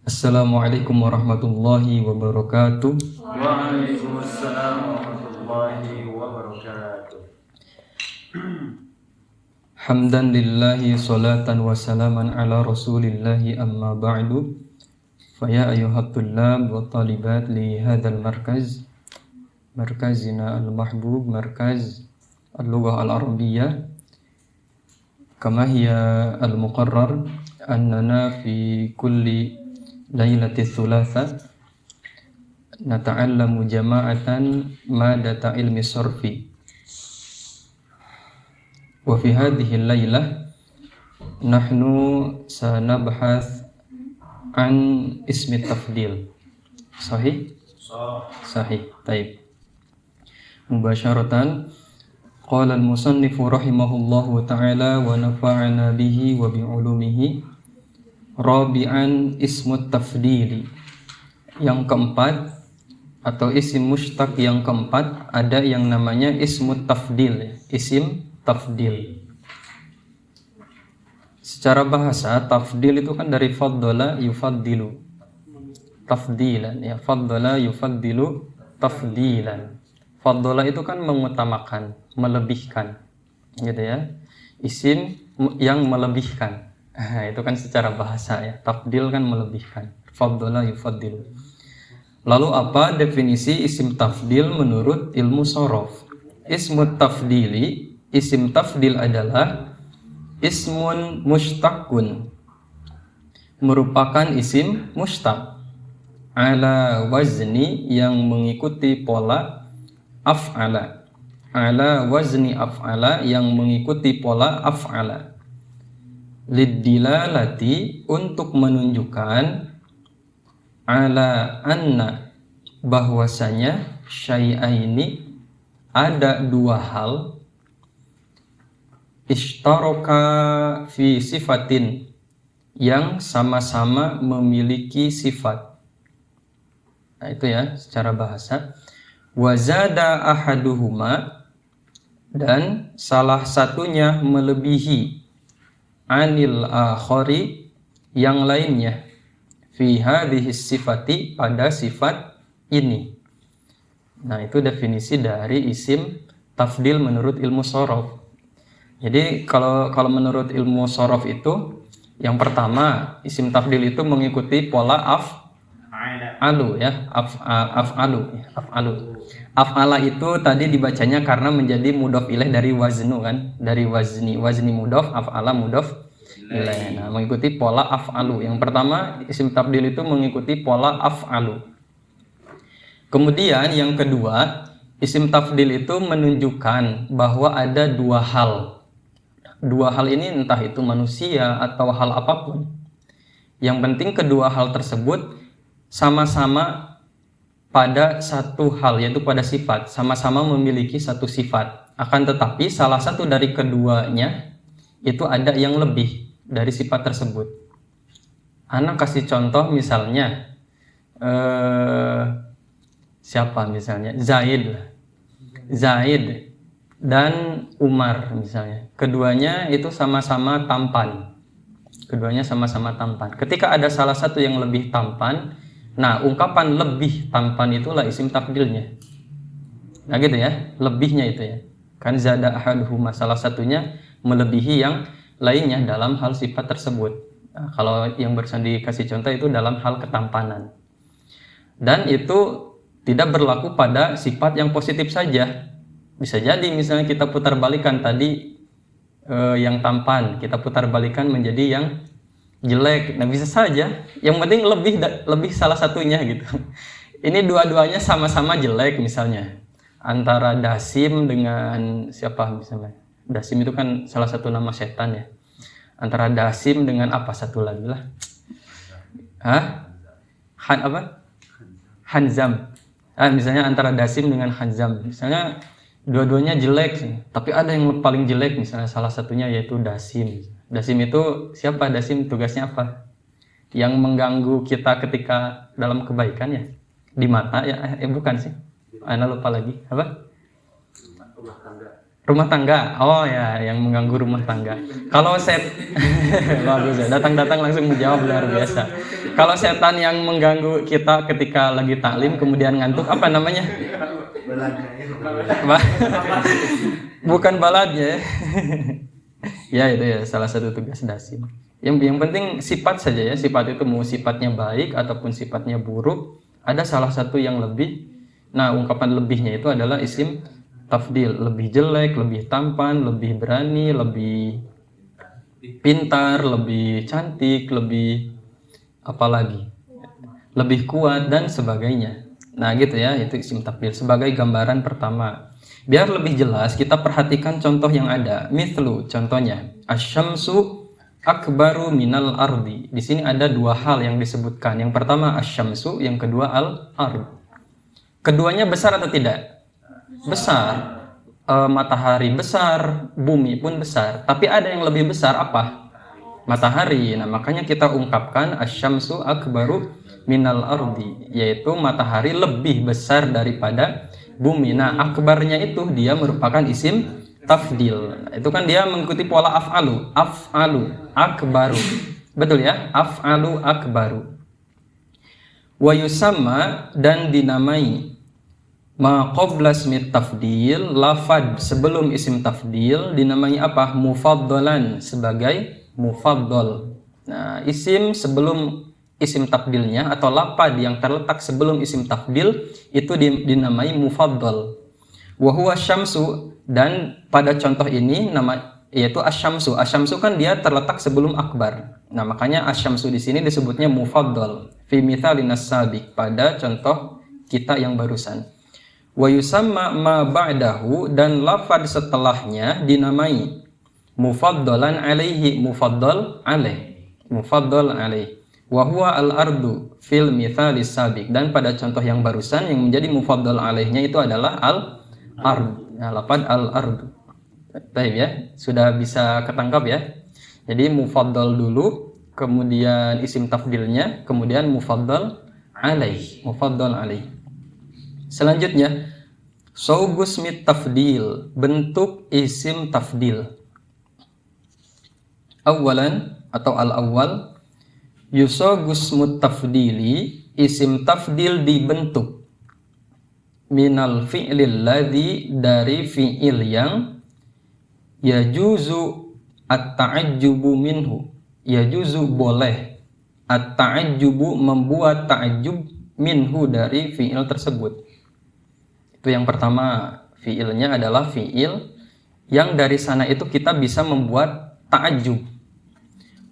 Assalamualaikum warahmatullahi wabarakatuh. Waalaikumsalam warahmatullahi wabarakatuh. Hamdan lillahi salatan wa salaman ala rasulillahi amma ba'du. Faya ayuhat tullab wa talibat li hadzal markazina al-mahbub, markaz al-lughah al-arabiyyah, kama hiya al-muqarrar annana fi kulli lailati thulatha nata'allamu jama'atan madata ilmi sarfi. Wa fi hadhihi al-lailah nahnu sanabhath an ismi tafdil. Sahih? Sahih. Taib. Mubasyaratan qala al-musannifu rahimahullahu ta'ala wa nafa'ana bihi wa bi'ulumihi. Rabi'an ismu tafdili. Yang keempat atau isim mushtaq yang keempat ada yang namanya ismu tafdil, isim tafdil. Secara bahasa tafdil itu kan dari faddala yufaddilu, tafdilan ya, faddala yufaddilu tafdilan. Faddala itu kan mengutamakan, melebihkan, gitu ya. Isim yang melebihkan. Itu kan secara bahasa ya. Tafdil kan melebihkan. Faddala yufaddilu. Lalu apa definisi isim tafdil menurut ilmu shorof? Ismu tafdili, isim tafdil adalah ismun mushtaqun, merupakan isim mushtaq ala wazni yang mengikuti pola af'ala, ala wazni af'ala yang mengikuti pola af'ala, liddilalati untuk menunjukkan ala anna bahwasanya syai'aini ada dua hal ishtaraka fi sifatin yang sama-sama memiliki sifat. Nah, itu ya secara bahasa. Wazada ahaduhuma, dan salah satunya melebihi anil akhari yang lainnya fi hadhihi sifati pada sifat ini. Nah, itu definisi dari isim tafdil menurut ilmu shorof. Jadi kalau menurut ilmu shorof itu yang pertama isim tafdil itu mengikuti pola af'alu ya, af'alu. Af'ala itu tadi dibacanya karena menjadi mudhof ilaih dari waznu kan, dari wazni mudhof, af'ala mudhof ilaih. Nah, mengikuti pola af'alu. Yang pertama isim tafdil itu mengikuti pola af'alu. Kemudian yang kedua, isim tafdil itu menunjukkan bahwa ada dua hal. Dua hal ini entah itu manusia atau hal apapun. Yang penting kedua hal tersebut sama-sama pada satu hal, yaitu pada sifat, sama-sama memiliki satu sifat. Akan tetapi salah satu dari keduanya itu ada yang lebih dari sifat tersebut. Ana kasih contoh misalnya siapa misalnya? Zaid dan Umar misalnya. Keduanya itu sama-sama tampan. Ketika ada salah satu yang lebih tampan, nah ungkapan lebih tampan itulah isim tafdilnya. Nah gitu ya, lebihnya itu ya. Kan zada ahaduhuma, salah satunya melebihi yang lainnya dalam hal sifat tersebut. Nah, kalau yang barusan dikasih contoh itu dalam hal ketampanan. Dan itu tidak berlaku pada sifat yang positif saja. Bisa jadi misalnya kita putar balikan tadi yang tampan, kita putar balikan menjadi yang jelek. Nah bisa saja, yang penting lebih salah satunya gitu. Ini dua-duanya sama-sama jelek misalnya. Antara Dasim dengan siapa misalnya? Dasim itu kan salah satu nama setan ya. Antara Dasim dengan apa satu lagi lah? Hanzam. Misalnya antara Dasim dengan Hanzam. Misalnya dua-duanya jelek, tapi ada yang paling jelek misalnya salah satunya yaitu Dasim. Dasim itu siapa? Dasim tugasnya apa? Yang mengganggu kita ketika dalam kebaikan ya? Di mata ya? Bukan sih. Ana lupa lagi. Apa? Rumah tangga. Oh ya, yang mengganggu rumah tangga. Kalau bagus ya, datang-datang langsung menjawab, luar biasa. Kalau setan yang mengganggu kita ketika lagi taklim kemudian ngantuk, apa namanya? Bukan baladnya. Ya itu ya salah satu tugas dasi. Yang penting sifat saja ya, sifat itu mau sifatnya baik ataupun sifatnya buruk, ada salah satu yang lebih. Nah, ungkapan lebihnya itu adalah isim tafdil, lebih jelek, lebih tampan, lebih berani, lebih pintar, lebih cantik, lebih apalagi, lebih kuat dan sebagainya. Nah gitu ya, itu isim tafdil sebagai gambaran pertama. Biar lebih jelas kita perhatikan contoh yang ada. Mithlu, contohnya asyamsu akbaru minal ardi. Di sini ada dua hal yang disebutkan. Yang pertama asyamsu, yang kedua al-ard. Keduanya besar atau tidak? Besar. Matahari besar, bumi pun besar. Tapi ada yang lebih besar apa? Matahari. Nah, makanya kita ungkapkan asyamsu akbaru minal ardi, yaitu matahari lebih besar daripada bumi. Nah, akbarnya itu dia merupakan isim tafdil. Nah, itu kan dia mengikuti pola af'alu, akbaru. Betul ya? Af'alu akbaru. Wa yusamma, dan dinamai ma qabla ismi tafdil, lafad sebelum isim tafdil dinamai apa? Mufaddalan, sebagai mufaddal. Nah, isim sebelum isim tafdilnya atau lafad yang terletak sebelum isim tafdil itu dinamai mufaddal. Wa huwa syamsu, dan pada contoh ini nama yaitu asyamsu. Asyamsu kan dia terletak sebelum akbar. Nah, makanya asyamsu di sini disebutnya mufaddal fi mithalin as-sabiq, pada contoh kita yang barusan. Wa yusamma ma ba'dahu, dan lafad setelahnya dinamai mufaddalan alaihi, mufaddal alaih. Wa huwa al-ardu fil mithalis sabiq, dan pada contoh yang barusan yang menjadi mufaddal alaihnya itu adalah al-ard. Nah, lafad al-ardu. Baik ya, sudah bisa ketangkap ya. Jadi mufaddal dulu, kemudian isim tafdilnya, kemudian mufaddal alaih. Selanjutnya, saugus mit tafdil, bentuk isim tafdil. Awalan atau al-awwal, yusagus mutafdili, isim tafdil dibentuk minal fi'lil ladzi, dari fi'il yang yajuzu at-ta'ajjubu minhu, yajuzu boleh, at-ta'ajjubu membuat ta'ajjub, minhu dari fi'il tersebut. Itu yang pertama, fi'ilnya adalah fi'il yang dari sana itu kita bisa membuat ta'ajjub.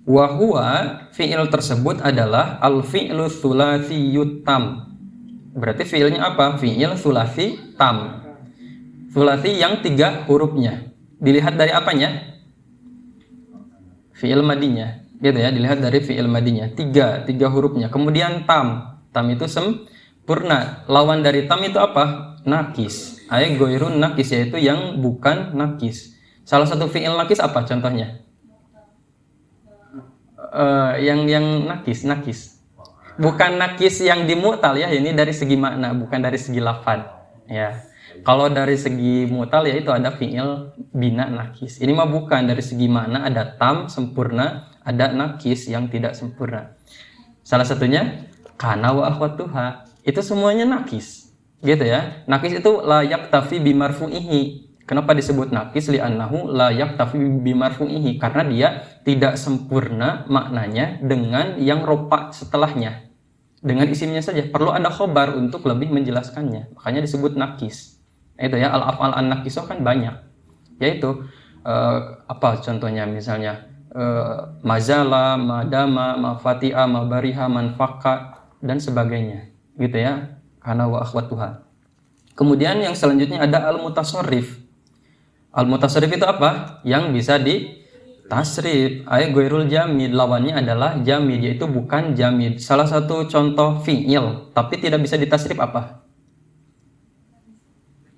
Wa huwa, fi'il tersebut adalah al-fi'lu tsulatsiyut tam. Berarti fi'ilnya apa? Fi'il tsulasi tam. Tsulasi yang 3 hurufnya. Dilihat dari apanya? Fi'il madinya. Gitu ya, dilihat dari fi'il madinya. 3 hurufnya. Kemudian tam. Tam itu sempurna. Lawan dari tam itu apa? Nakis. Ay goirun nakis, yaitu yang bukan nakis. Salah satu fi'il nakis apa contohnya? Yang nakis. Bukan nakis yang di mu'tal ya, ini dari segi makna, bukan dari segi lafad. Ya. Kalau dari segi mu'tal ya itu ada fi'il bina nakis. Ini mah bukan, dari segi makna ada tam sempurna, ada nakis yang tidak sempurna. Salah satunya kana wa akhwatuha. Itu semuanya nakis. Gitu ya. Nakis itu la yaktafi bimarfu'ihi. Kenapa disebut nakis? Li'annahu la yaktafi bimarfu'ihi, karena dia tidak sempurna maknanya dengan yang ropa setelahnya. Dengan isimnya saja, perlu ada khobar untuk lebih menjelaskannya. Makanya disebut nakis. Itu ya, al-af'al an-nakisoh kan banyak. Yaitu apa contohnya, misalnya mazala, madama, mafati'a, mabariha, manfaka, dan sebagainya. Gitu ya. Kana wa akhwatuha. Kemudian yang selanjutnya ada al-mutasarrif. Al-mutasarrif itu apa? Yang bisa ditasrif. Ghairul jamid, lawannya adalah jamid, yaitu bukan jamid. Salah satu contoh fi'il tapi tidak bisa ditasrif apa?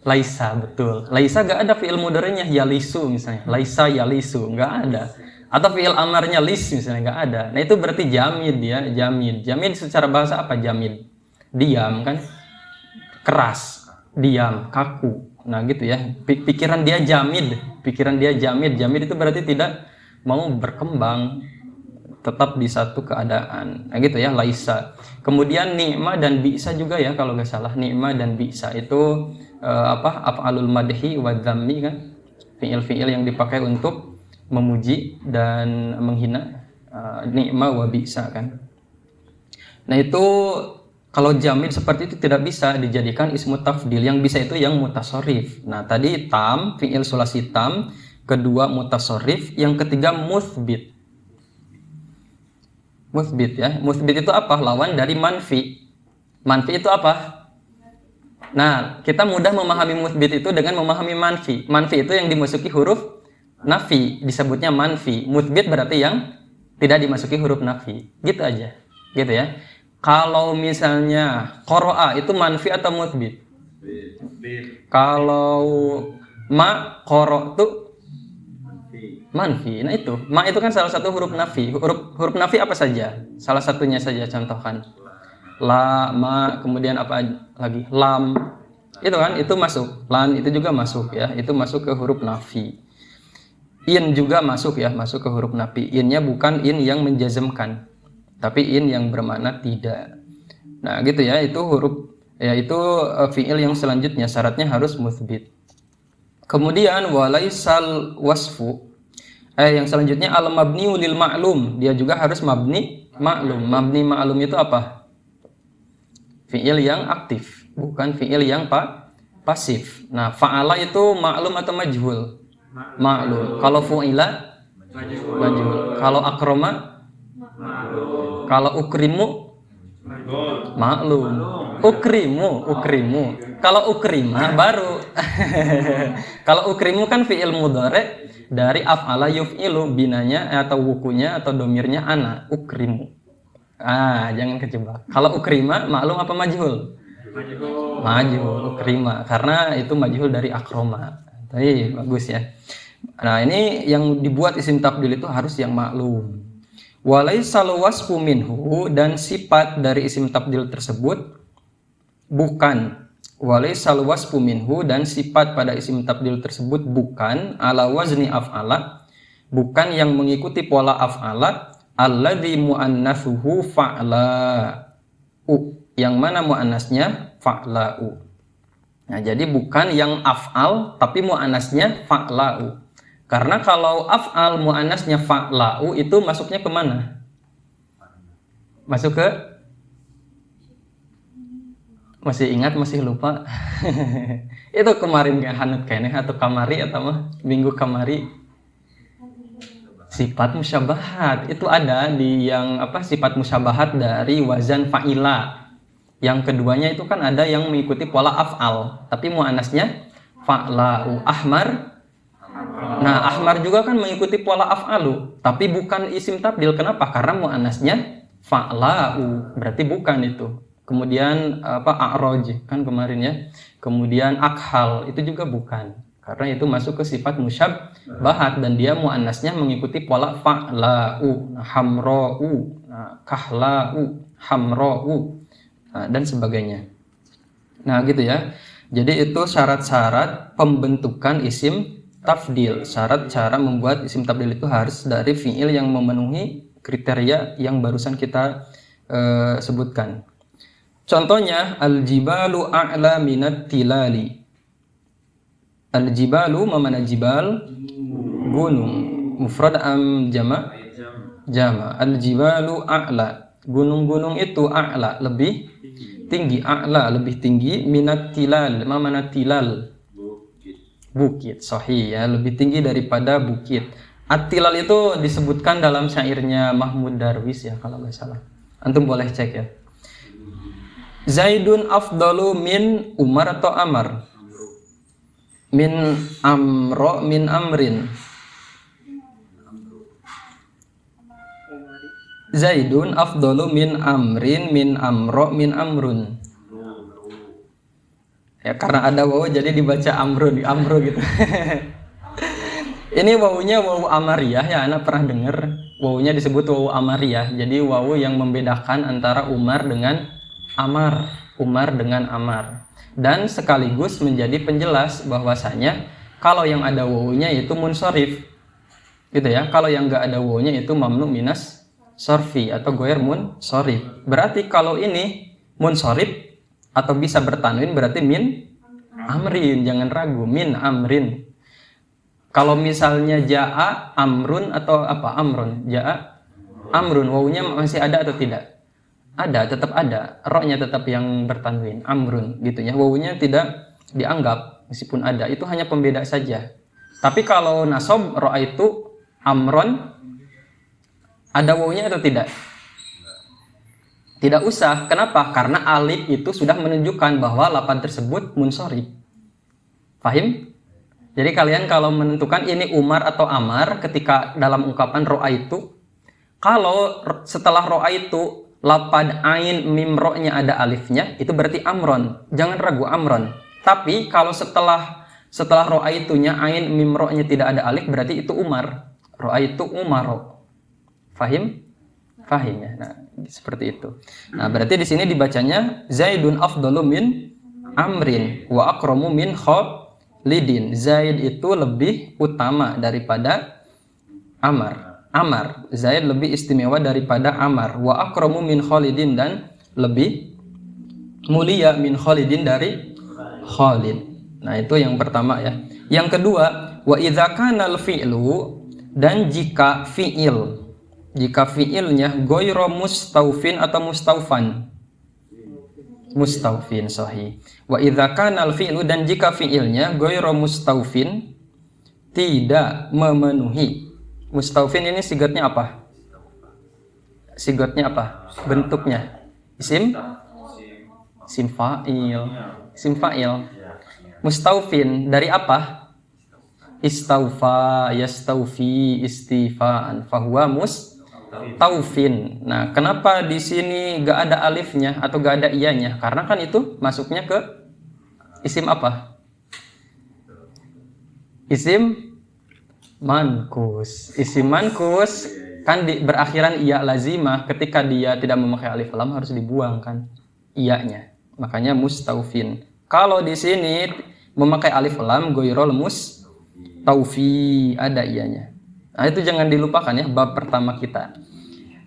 Laisa, betul. Laisa gak ada fi'il mudhari'nya yalisu misalnya. Laisa yalisu, gak ada. Atau fi'il amarnya lis misalnya, gak ada. Nah itu berarti jamid ya, jamid. Jamid secara bahasa apa jamid? Diam kan? Keras, diam, kaku. Nah gitu ya, pikiran dia jamid itu berarti tidak mau berkembang, tetap di satu keadaan. Nah gitu ya, laisa. Kemudian ni'ma dan bi'sa juga ya, kalau nggak salah ni'ma dan bi'sa itu af'alul madhi wa dzammi kan, fi'il-fi'il yang dipakai untuk memuji dan menghina, ni'ma wa bi'sa kan. Nah itu kalau jamid seperti itu tidak bisa dijadikan ismu tafdil. Yang bisa itu yang mutasorif. Nah tadi tam, fi'il sulasi tam, kedua mutasorif, yang ketiga muthbit. Muthbit ya. Muthbit itu apa? Lawan dari manfi. Manfi itu apa? Nah, kita mudah memahami muthbit itu dengan memahami manfi. Manfi itu yang dimasuki huruf nafi, disebutnya manfi. Muthbit berarti yang tidak dimasuki huruf nafi. Gitu aja. Gitu ya. Kalau misalnya qara'a itu manfi atau muthbit? Kalau ma qara' itu manfi. Nah itu, ma itu kan salah satu huruf nafi. Huruf nafi apa saja? Salah satunya saja contohkan. La, ma, kemudian apa lagi? Lam. Itu kan, itu masuk. Lan itu juga masuk ya. Itu masuk ke huruf nafi. In juga masuk ya, masuk ke huruf nafi. Innya bukan in yang menjazmkan, tapi in yang bermakna tidak. Nah gitu ya, itu huruf ya, itu fi'il yang selanjutnya syaratnya harus muthbit. Kemudian walaisal wasfu, yang selanjutnya al mabniu lil ma'lum, dia juga harus mabni ma'lum. Mabni ma'lum itu apa? Fi'il yang aktif, bukan fi'il yang pasif. Nah fa'ala itu ma'lum atau majhul? Ma'lum. Kalau fu'ila majhul. Kalau akroma, kalau ukrimu, maklum. Ukrimu. Kalau ukrima baru. Kalau ukrimu kan fi'il mudhari dari af'ala yuf'ilu, binanya atau wukunya atau domirnya ana. Ukrimu. Jangan kejebak. Kalau ukrima maklum apa majhul? Majhul. Ukrima karena itu majhul dari akroma. Tapi bagus ya. Nah ini yang dibuat isim tabdil itu harus yang maklum. Walaisal wasfu minhu, dan sifat dari isim tabdil tersebut bukan. Walaisal wasfu minhu, dan sifat pada isim tabdil tersebut bukan ala wazni af'ala, bukan yang mengikuti pola af'ala, alladzi muannatsuhu fa'la'u, yang mana muannasnya fa'la'u. Nah jadi bukan yang af'al tapi muannasnya fa'la'u. Karena kalau af'al mu'annasnya fa'la'u itu masuknya kemana? Masuk ke? Masih ingat, masih lupa? Itu kemarin gak hanut kayaknya, atau kamari atau mah minggu kamari. Sifat musyabahat itu ada di yang apa, sifat musyabahat dari wazan fa'ila. Yang keduanya itu kan ada yang mengikuti pola af'al tapi mu'annasnya fa'la'u. Ahmar. Nah, ahmar juga kan mengikuti pola af'alu, tapi bukan isim tabdil. Kenapa? Karena muannasnya fa'la'u, berarti bukan itu. Kemudian a'raj kan kemarin ya. Kemudian akhal itu juga bukan. Karena itu masuk ke sifat musyabbahat dan dia muannasnya mengikuti pola fa'la'u, hamra'u, kahla'u, hamra'u, dan sebagainya. Nah, gitu ya. Jadi itu syarat-syarat pembentukan isim tafdil. Syarat cara membuat isim tafdil itu harus dari fi'il yang memenuhi kriteria yang barusan kita sebutkan. Contohnya al-jibalu a'la minat tilali. Al-jibalu mana jibal? Gunung. Mufrad am jama'? Jama'. Al-jibalu a'la. Gunung-gunung itu a'la, lebih tinggi. A'la lebih tinggi minat tilal. Mana tilal? Bukit, sahih ya, lebih tinggi daripada bukit. At-tilal itu disebutkan dalam syairnya Mahmud Darwis ya kalau nggak salah. Antum boleh cek ya. Zaidun afdalu min Umar atau Amar? Min amro min amrin. Zaidun afdalu min amrin min amro min amrun. Ya karena ada wawu jadi dibaca amro gitu. Ini wawunya wawu amariyah ya, anak pernah dengar wawunya disebut wawu amariyah. Jadi wawu yang membedakan antara Umar dengan Amar. Umar dengan Amar. Dan sekaligus menjadi penjelas bahwasanya kalau yang ada wawunya itu munsorif, gitu ya. Kalau yang nggak ada wawunya itu mamnu minas sorfi atau goer munsorif. Berarti kalau ini munsorif atau bisa bertanwin berarti min amrin, jangan ragu, min amrin. Kalau misalnya jaa amrun atau apa amrun, jaa amrun, wawunya masih ada atau tidak? Ada, tetap ada. Roknya tetap yang bertanwin, amrun gitu ya. Wawunya tidak dianggap meskipun ada. Itu hanya pembeda saja. Tapi kalau nasab ro'a itu amron, ada wawunya atau tidak? Tidak usah. Kenapa? Karena alif itu sudah menunjukkan bahwa lafaz tersebut munsorif. Fahim? Jadi kalian kalau menentukan ini Umar atau Amar ketika dalam ungkapan ro'a itu, kalau setelah ro'a itu lapad ain mim ro-nya ada alifnya, itu berarti amron. Jangan ragu, amron. Tapi kalau setelah ro'a itunya ain mim ro-nya tidak ada alif, berarti itu Umar. Ro'a itu umaro. Fahim? Fahim ya. Nah, seperti itu. Nah, berarti di sini dibacanya Zaidun afdalu min amrin wa akramu min Khalidin. Zaid itu lebih utama daripada Amar. Zaid lebih istimewa daripada Amar. Wa akramu min Khalidin, dan lebih mulia min Khalidin dari Khalid. Nah, itu yang pertama ya. Yang kedua, wa idza kana al-fi'lu, dan jika fi'ilnya ghairu mustaufin atau mustaufan. Mustaufin sahih. Wa idza kana al-fi'lu, dan jika fi'ilnya ghairu mustaufin, tidak memenuhi. Mustaufin ini sigatnya apa? Sigatnya apa? Bentuknya isim fa'il. Isim fa'il. Mustaufin dari apa? Istaufa, yastaufi, istifaan. Fahuwa mustaufin. Nah, kenapa di sini gak ada alifnya atau gak ada iyanya? Karena kan itu masuknya ke isim apa? Isim mankus. Isim mankus kan berakhiran iya lazimah. Ketika dia tidak memakai alif lam harus dibuang kan iyanya. Makanya mustaufin. Kalau di sini memakai alif lam ghairul mustaufi, ada iyanya. Nah, itu jangan dilupakan ya, bab pertama kita.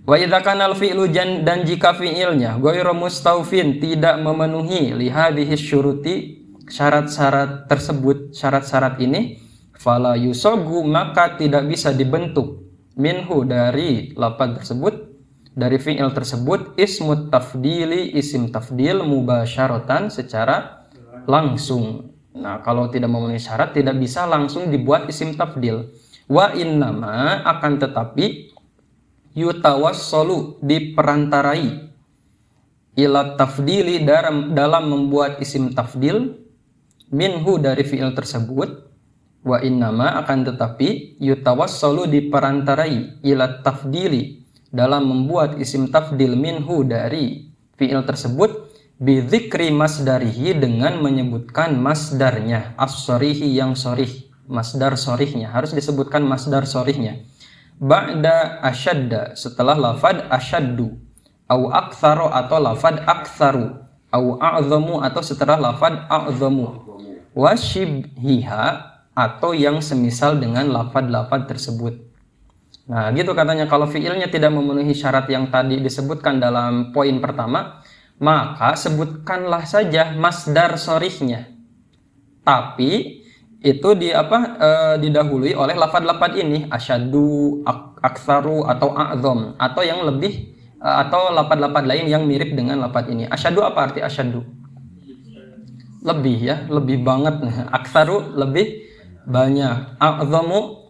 Wa idza kana al-fi'lu, dan jika fi'ilnya ghairu mustaufin, tidak memenuhi li hadhihi syuruti, syarat-syarat tersebut, syarat-syarat ini, fala yusogu, maka tidak bisa dibentuk minhu, dari lafaz tersebut, dari fi'il tersebut, ismut tafdili, isim tafdil, mubasyaratan, secara langsung. Nah, kalau tidak memenuhi syarat tidak bisa langsung dibuat isim tafdil. Wa innama, akan tetapi, yutawassalu, diperantarai, ila tafdili, dalam membuat isim tafdil, minhu, dari fi'il tersebut. Wa innama, akan tetapi, yutawassalu, diperantarai, ila tafdili, dalam membuat isim tafdil, minhu, dari fi'il tersebut, bidzikri masdarihi, dengan menyebutkan masdarnya, as-sorihi, yang sorih, masdar sorihnya, harus disebutkan masdar sorihnya. Ba'da asyadda, setelah lafad asyaddu, au aktsaru, atau lafad aktsaru, au a'zamu, atau setelah lafad a'zamu, wasyibhiha, atau yang semisal dengan lafad-lafad tersebut. Nah, gitu katanya, kalau fiilnya tidak memenuhi syarat yang tadi disebutkan dalam poin pertama, maka sebutkanlah saja masdar sorihnya. Tapi itu didahului oleh lafad-lafad ini, asyaddu, aktsaru, atau a'zam, atau yang lebih, atau lafad-lafad lain yang mirip dengan lafad ini. Asyaddu, apa arti asyaddu? Lebih ya, lebih banget. Aktsaru, lebih banyak. A'zamu,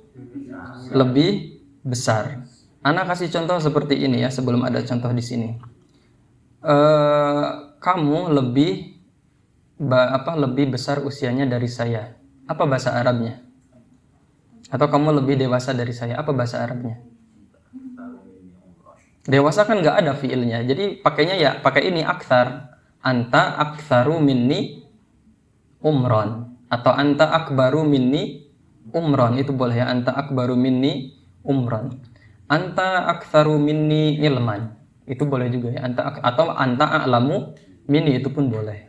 lebih besar. Ana kasih contoh seperti ini ya, sebelum ada contoh di sini. Kamu lebih besar usianya dari saya. Apa bahasa Arabnya? Atau kamu lebih dewasa dari saya. Apa bahasa Arabnya? Dewasa kan nggak ada fiilnya, jadi pakainya ya pakai ini, aktsar. Anta aktsaru minni umron, atau anta akbaru minni umron, itu boleh ya, anta akbaru minni umron. Anta aktsaru minni ilman, itu boleh juga ya, atau anta a'lamu mini itu pun boleh.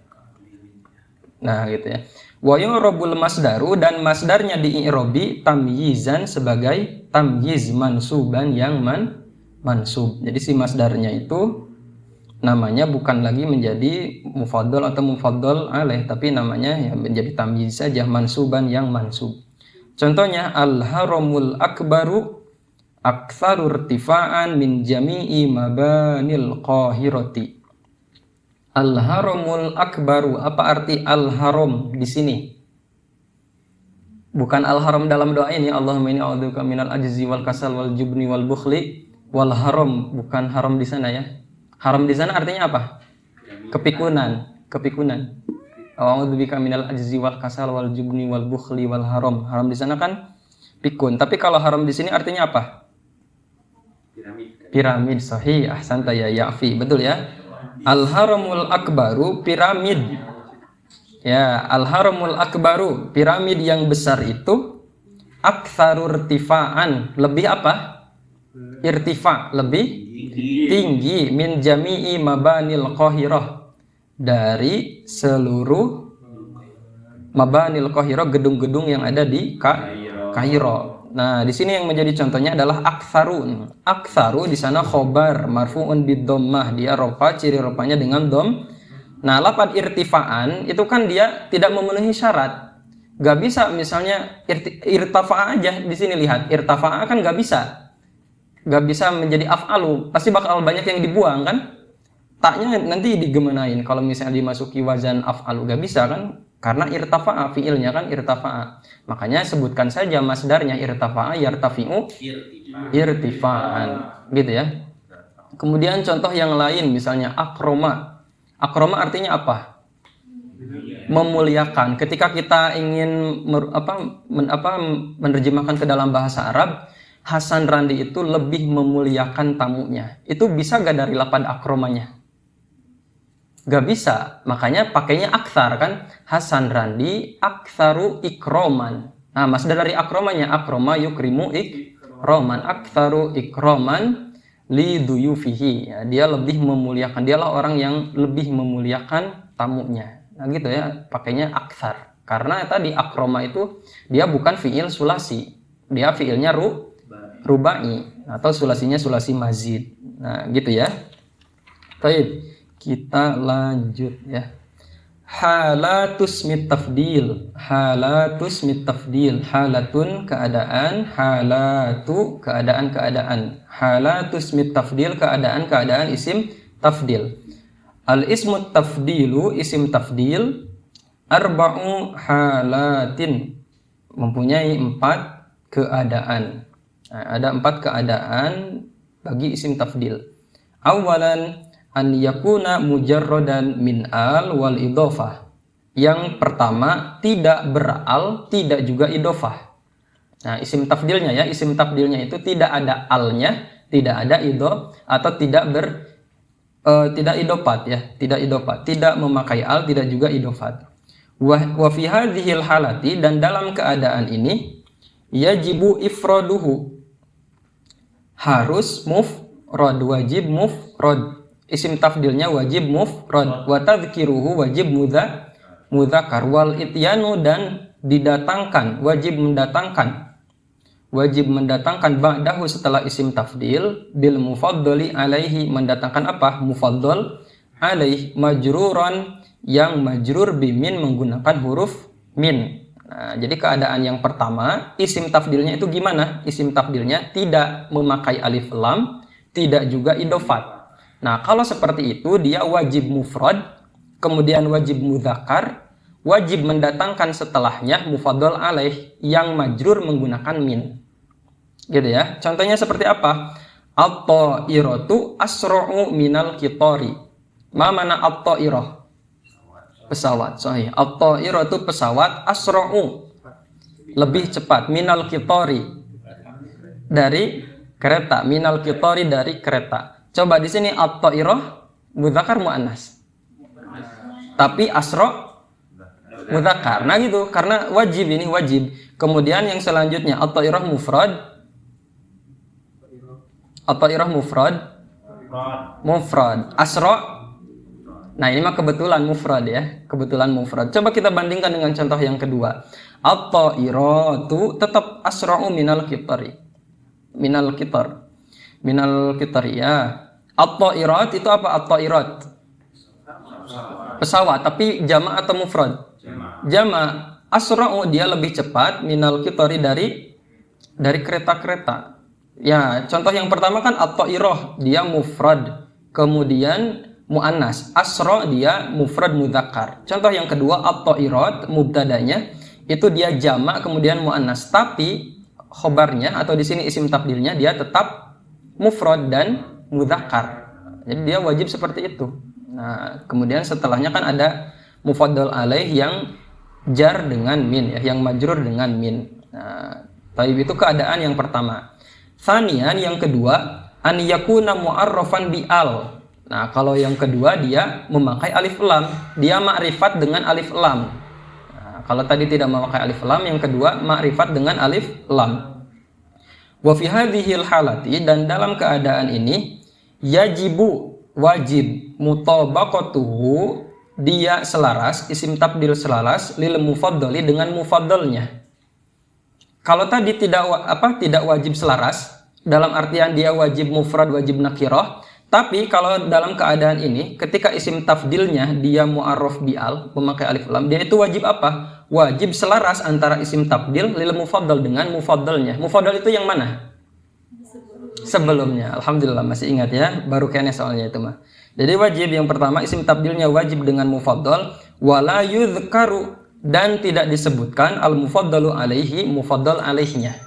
Nah, gitu ya. Wa yu'rabul masdaru, dan masdarnya di'irobi tamyizan sebagai tamyiz mansuban yang mansub. Jadi si masdarnya itu namanya bukan lagi menjadi mufaddal atau mufaddal alaih, tapi namanya ya menjadi tamyiz saja, mansuban yang mansub. Contohnya al-haramul akbaru aktsaru irtifa'an min jami'i mabanil qahirati. Al-haramul akbaru, apa arti al-haram di sini? Bukan al-haram dalam doa ini, Allahumma inni a'udzubika minal ajzi wal kasal wal jubni wal bukhli wal haram, bukan haram di sana ya. Haram di sana artinya apa? Kepikunan. A'udzubika minal ajzi wal kasal wal jubni wal bukhli wal haram. Haram di sana kan pikun. Tapi kalau haram di sini artinya apa? Piramid. Sahih, ahsanta ya Ya'fi. Betul ya? Al-haramul akbaru piramid. Ya, al-haramul akbaru piramid yang besar itu aktsarur irtifa'an, lebih apa? Irtifa, lebih tinggi min jami'i mabanil qahirah, dari seluruh mabanil qahirah, gedung-gedung yang ada di Kairo. Nah, di sini yang menjadi contohnya adalah aktsarun. Aktsaru di sana khobar marfu'un bid-dhammah, dia rofa, ciri rofanya dengan dom. Nah, lafadz irtifaan itu kan dia tidak memenuhi syarat. Gak bisa misalnya irtafa'a aja di sini, lihat irtafa'a kan gak bisa. Gak bisa menjadi af'alu, pasti bakal banyak yang dibuang kan? Taknya nanti digemenain kalau misalnya dimasuki wazan af'alu, gak bisa kan? Karena irtafa'a, fiilnya kan irtafa'a. Makanya sebutkan saja masdarnya irtafa'a, yartafi'u irtifa'an, gitu ya. Kemudian contoh yang lain misalnya akroma. Akroma artinya apa? Memuliakan. Ketika kita ingin menerjemahkan ke dalam bahasa Arab, Hasan Randi itu lebih memuliakan tamunya. Itu bisa gak dari lafadz akromanya? Gak bisa, makanya pakainya aktsar kan. Hasan Randi aktsaru ikroman. Nah, masdar dari akromanya, akroma yukrimu ikroman, aktsaru ikroman li duyufihi. Ya, dia lebih memuliakan, dialah orang yang lebih memuliakan tamunya. Nah gitu ya, pakainya aktsar. Karena tadi akroma itu dia bukan fiil sulasi, dia fiilnya rubai atau sulasinya sulasi mazid. Nah gitu ya. Baik. Kita lanjut ya. Halatus mitafdil. Halatus mitafdil. Halatun keadaan, halatu keadaan-keadaan. Halatus mitafdil keadaan-keadaan isim tafdil. Al ismu tafdilu, isim tafdil, arba'u halatin, mempunyai 4 keadaan. Nah, ada 4 keadaan bagi isim tafdil. Awalan an yakuna mujarradan min al wal idhofah. Yang pertama tidak beral, tidak juga idhofah. Nah, isim tafdilnya ya, isim tafdilnya itu tidak ada alnya, tidak ada atau tidak idofat ya, tidak idofat, tidak memakai al, tidak juga idofat. Wa fi hadhil halati, dan dalam keadaan ini yajibu ifraduhu, harus mufrad, wajib mufrad. Isim tafdilnya wajib mufrad, wa tadhkiruhu wajib mudzakkar, wal ityanu, dan didatangkan, wajib mendatangkan ba'dahu setelah isim tafdil bil mufaddali alaihi, mendatangkan apa? Mufaddal alaih, majruran, yang majrur bimin menggunakan huruf min. Nah, jadi keadaan yang pertama, isim tafdilnya itu gimana? Isim tafdilnya tidak memakai alif lam, tidak juga idofat. Nah, kalau seperti itu dia wajib mufrad, kemudian wajib mudzakkar, wajib mendatangkan setelahnya mufaddal alaih yang majrur menggunakan min. Gitu ya. Contohnya seperti apa? At-ta'iratu asra'u minal qitari. Ma mana at-ta'irah? Pesawat. Sahih. At-ta'iratu pesawat, asra'u lebih cepat, minal qitari dari kereta, minal qitari dari kereta. Coba di sini at-ta'irah mudzakkar muannas. Tapi asra mudzakkar. Nah gitu, karena wajib, ini wajib. Kemudian yang selanjutnya at-ta'irah mufrad. At-ta'irah mufrad. Asra Nah, ini mah kebetulan mufrad ya, kebetulan mufrad. Coba kita bandingkan dengan contoh yang kedua. At-ta'iratu tetap asra'u minal qitari. Minal qitar. Minal qitari ya. At-ta'irat itu apa? At-ta'irat. Pesawat, tapi jama' atau mufrad? Jama'. Asra'u dia lebih cepat minal qitari dari kereta-kereta. Ya, contoh yang pertama kan at-ta'irah, dia mufrad. Kemudian muannas. Asra dia mufrad mudzakkar. Contoh yang kedua at-ta'irat, mubtadanya itu dia jama' kemudian muannas, tapi khobarnya atau di sini isim tabdilnya dia tetap mufrad dan mudzakkar. Jadi dia wajib seperti itu. Nah, kemudian setelahnya kan ada mufaddal alaih yang jar dengan min ya, yang majrur dengan min. Nah, taib itu keadaan yang pertama. Tsanian yang kedua, an yakuna mu'arrafan bi al. Nah, kalau yang kedua dia memakai alif lam, dia ma'rifat dengan alif lam. Nah, kalau tadi tidak memakai alif lam, yang kedua ma'rifat dengan alif lam. Wa fi hadhil halati, dan dalam keadaan ini yajibu wajib mutabaqatuhu, dia selaras, isim tabdil selaras lil mufaddali dengan mufaddalnya. Kalau tadi tidak wajib selaras, dalam artian dia wajib mufrad, wajib nakirah. Tapi kalau dalam keadaan ini, ketika isim tafdilnya dia mu'arraf bi'al, memakai alif lam, dia itu wajib apa? Wajib selaras antara isim tafdil lil mufaddal dengan mufaddalnya. Mufaddal itu yang mana? Sebelumnya. Alhamdulillah masih ingat ya, baru kene soalnya itu mah. Jadi wajib yang pertama isim tafdilnya wajib dengan mufaddal, wala yudhkaru, dan tidak disebutkan al mufaddalu alaihi, mufaddal alaihnya.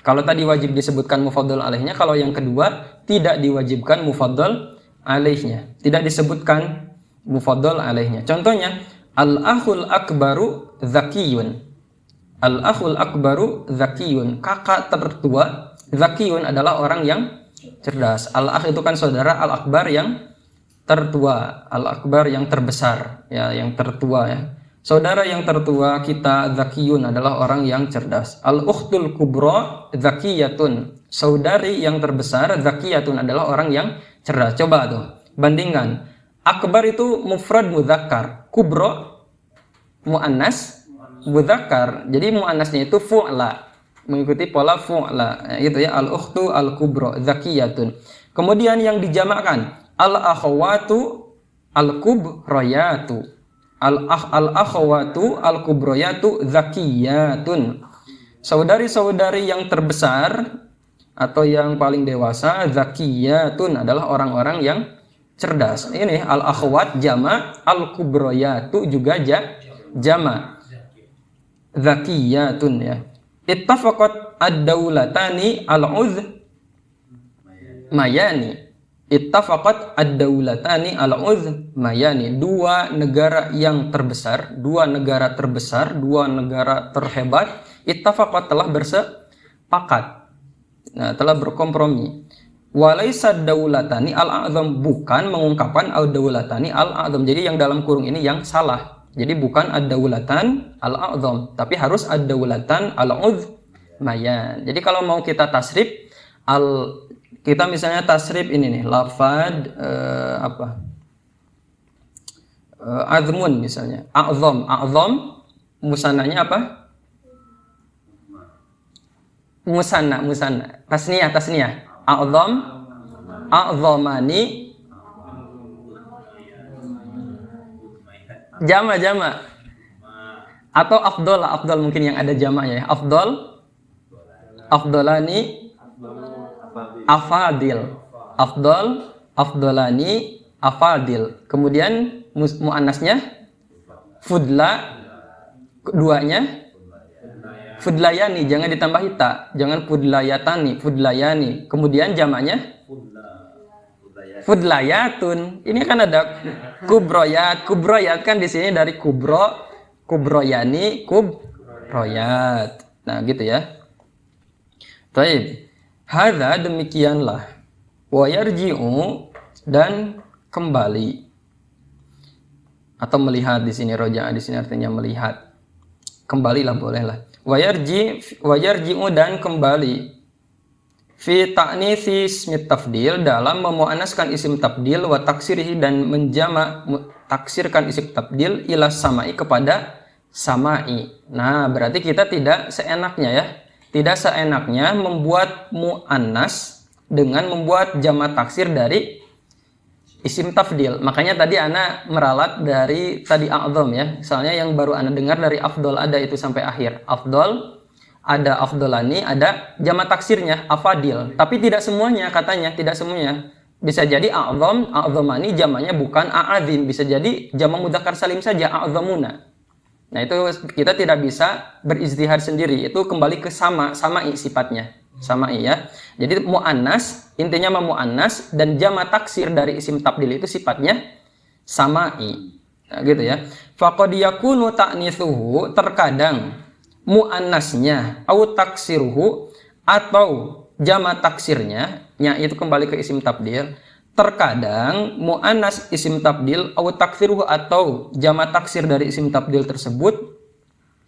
Kalau tadi wajib disebutkan mufaddal alaihnya, kalau yang kedua tidak diwajibkan mufaddal alaihnya, tidak disebutkan mufaddal alaihnya. Contohnya al-akhul akbaru zakiyun. Al-akhul akbaru zakiyun, kakak tertua. Zakiyun adalah orang yang cerdas. Al-akh itu kan saudara, al-akbar yang tertua, al-akbar yang terbesar ya, yang tertua ya. Saudara yang tertua kita zakiyun adalah orang yang cerdas. Al-ukhtul kubra zakiyatun. Saudari yang terbesar zakiyatun adalah orang yang cerdas. Coba tuh bandingkan. Akbar itu mufrad mudzakkar, kubra muannas mudzakkar. Jadi muannasnya itu fu'la, mengikuti pola fu'la gitu ya. Al-ukhtu al-kubra zakiyatun. Kemudian yang dijamakkan al-akhawatu al-kubrayatu. Al-akhawatu al-kubrayatu zakiyatun. Saudari-saudari yang terbesar atau yang paling dewasa, zakiyatun adalah orang-orang yang cerdas. Ini al-akhwat jama, al-kubrayatu juga jama. Zakiyatun ya. Ittafaqat ad-daulatani al-uz mayani. Ittafaqat ad-daulatani al-uz mayani. Dua negara yang terbesar, dua negara terhebat, ittafaqat telah bersepakat. Nah, telah berkompromi. Walaysa ad-daulatani al-a'zam, bukan mengungkapkan ad-daulatani al-a'zam. Jadi yang dalam kurung ini yang salah. Jadi bukan ad-daulatan al-a'zam, tapi harus ad-daulatan al-uz mayan. Jadi kalau mau kita tasrif kita misalnya tasrif ini nih, lafad azmun misalnya, a'zam musananya apa? Musanna tasniyah a'zamani jama atau afdol mungkin yang ada jamaknya ya. Afdolani afadil, afdolani afadil. Kemudian muannasnya fudla, duanya fudlayani, jangan ditambah hita, jangan fudlayatani, fudlayani. Kemudian jamaknya fudlayatun. Ini kan ada kubroyat kan di sini dari kubroyani, kubroyat. Nah, gitu ya. Baik. Hadza, demikianlah. Wa yarji'u, dan kembali atau melihat di sini, roja'a di sini artinya melihat. Kembalilah bolehlah. Wa yarji'u, dan kembali. fi ta'nitsi ismi tafdil, dalam memuannaskan isim tafdil wa taksirihi, dan menjama taksirkan isim tafdil ila sama'i, kepada sama'i. Nah, berarti kita tidak seenaknya ya. Tidak seenaknya membuat muannas dengan membuat jama taksir dari isim tafdil. Makanya tadi ana meralat dari tadi a'dzam ya. Misalnya yang baru ana dengar dari afdol, ada itu sampai akhir. Afdol, ada afdolani, ada jama taksirnya afadil. Tapi tidak semuanya katanya, tidak semuanya. Bisa jadi a'dzam, a'dzamani jamanya bukan a'adzim, bisa jadi jama mudzakkar salim saja, a'dzamuna. Nah, itu kita tidak bisa berijtihad sendiri. Itu kembali ke sama'i sifatnya. Sama'i ya. Jadi muannas, intinya muannas, dan jama taksir dari isim tafdil itu sifatnya sama'i. Nah, gitu ya. Faqad yakunu ta'nitsuhu, terkadang muannasnya, au taksiruhu, atau jama taksirnya, itu kembali ke isim tafdil. Terkadang muannas isim tafdil, au taksiruhu, atau jama taksir dari isim tafdil tersebut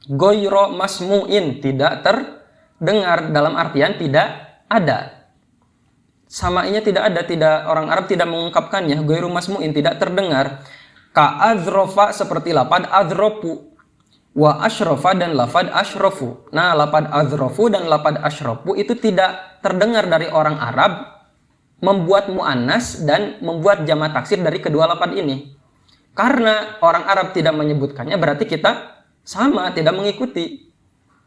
ghairu masmu'in, tidak terdengar, dalam artian tidak ada. Sama'inya tidak ada, tidak, orang Arab tidak mengungkapkannya. Ghairu masmu'in, tidak terdengar. Ka azrofa, seperti lapad azrofu, wa asyrafa, dan lafad asyrafu. Nah, lafad azrafu dan lafad asyrafu itu tidak terdengar dari orang Arab membuat muannas dan membuat jama taksir dari kedua lafad ini. Karena orang Arab tidak menyebutkannya, berarti kita sama, tidak mengikuti.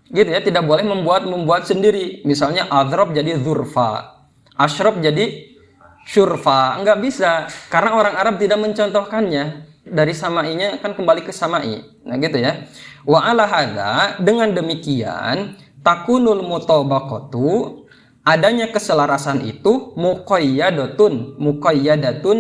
Gitu ya, tidak boleh membuat sendiri. Misalnya azrab jadi zurfa, asyraf jadi syurfa. Enggak bisa, karena orang Arab tidak mencontohkannya. Dari sama'inya kan kembali ke sama'i. Nah, gitu ya. Wa ala hadza, dengan demikian takunul mutabaqatu, adanya keselarasan itu muqayyadatun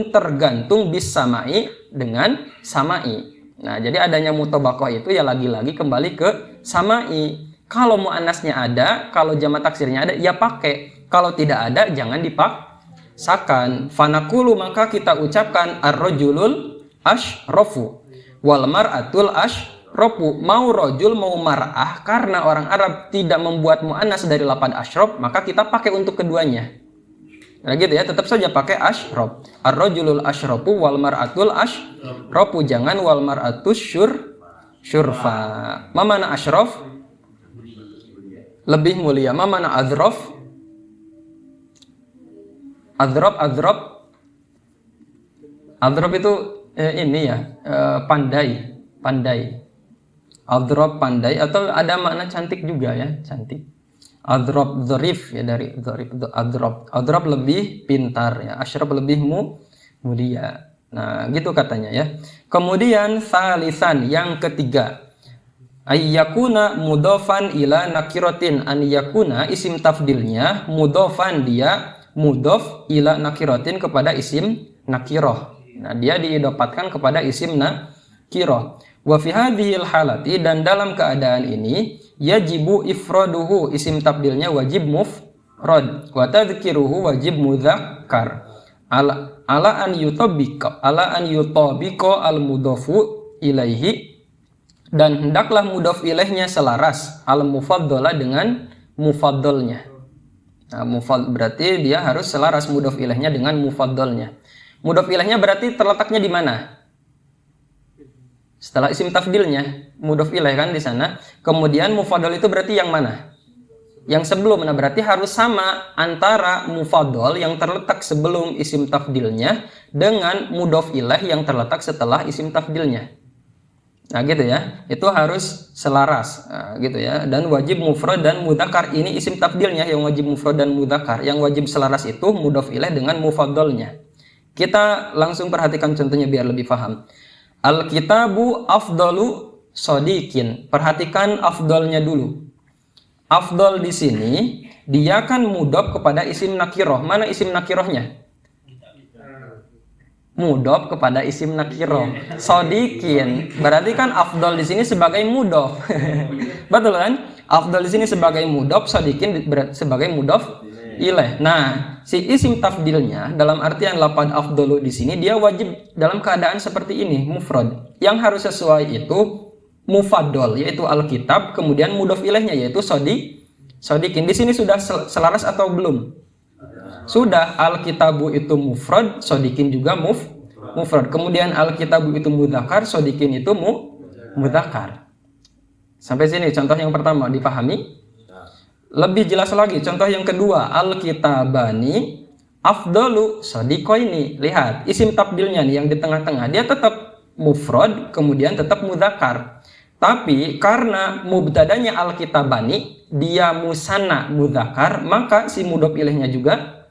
tergantung bis sama'i, dengan sama'i. Nah, jadi adanya mutabaqah itu ya lagi-lagi kembali ke sama'i. Kalau muannasnya ada, kalau jama taksirnya ada, ya pakai. Kalau tidak ada, jangan dipaksakan. Fanaqulu, maka kita ucapkan ar-rajulul asyrafu wal mar'atul asyrafu. Mau rojul mau mar'ah, karena orang Arab tidak membuat muannas dari lafaz asyraf, maka kita pakai untuk keduanya. Nah, gitu ya, tetap saja pakai asyraf. Ar-rajulul asyrafu wal mar'atul asyrafu, jangan wal mar'atus syurfa. Ma mana asyraf? Lebih mulia. Ma mana azraf? Azraf itu ini ya, pandai. Adrob pandai, atau ada makna cantik juga ya, cantik. Adrob dzarif ya, dari dzarif. Adrob lebih pintar ya, asyraf lebih mulia. Nah, gitu katanya ya. Kemudian salisan, yang ketiga, ayyakuna mudhofan ila nakiratin. An yakuna, isim tafdilnya mudhofan, dia mudhof ila nakiratin, kepada isim nakirah. Nah, dia diidopatkan kepada isim nakirah. Wa fi hadhil halati, dan dalam keadaan ini yajibu ifraduhu, isim tabdilnya wajib mufrad, wa tadhkiruhu wajib mudzakkar. Ala an yutabiqa al mudhofu ilaihi, dan hendaklah mudhof ilaihnya selaras al mufaddala dengan mufaddalnya. Nah, berarti dia harus selaras mudhof ilaihnya dengan mufaddalnya. Mudhof ilaihnya berarti terletaknya di mana? Setelah isim tafdilnya, mudhof ilaih kan di sana. Kemudian mufaddal itu berarti yang mana? Yang sebelum. Nah, berarti harus sama antara mufaddal yang terletak sebelum isim tafdilnya dengan mudhof ilaih yang terletak setelah isim tafdilnya. Nah, gitu ya. Itu harus selaras. Nah, gitu ya. Dan wajib mufrad dan mudzakkar, ini isim tafdilnya yang wajib mufrad dan mudzakkar. Yang wajib selaras itu mudhof ilaih dengan mufaddalnya. Kita langsung perhatikan contohnya biar lebih paham. Al-kitabu afdalu shodiqin. Perhatikan afdalnya dulu. Afdal di sini dia kan mudhof kepada isim nakirah. Mana isim nakirahnya? Mudhof kepada isim nakirah. Shodiqin. Berarti kan afdal di sini sebagai mudhof. Betul kan? Afdal di sini sebagai mudhof, shodiqin sebagai mudhof ilaih. Nah, si isim tafdilnya dalam artian lafaz afdalu di sini dia wajib dalam keadaan seperti ini, mufrad. Yang harus sesuai itu mufaddal, yaitu alkitab, kemudian mudhof ilaihnya yaitu shodiqin. Di sini sudah selaras atau belum? Sudah, al-kitabu itu mufrad, sodikin juga mufrad. Kemudian al-kitabu itu mudzakkar, sodikin itu mudzakkar. Sampai sini contoh yang pertama dipahami? Lebih jelas lagi contoh yang kedua, al-kitabani afdalu sodiqoini. Lihat, isim tabdilnya nih yang di tengah-tengah, dia tetap mufrad, kemudian tetap mudzakkar. Tapi karena mubtadanya al-kitabani, dia musanna mudzakkar, maka si mudhof ilaihnya juga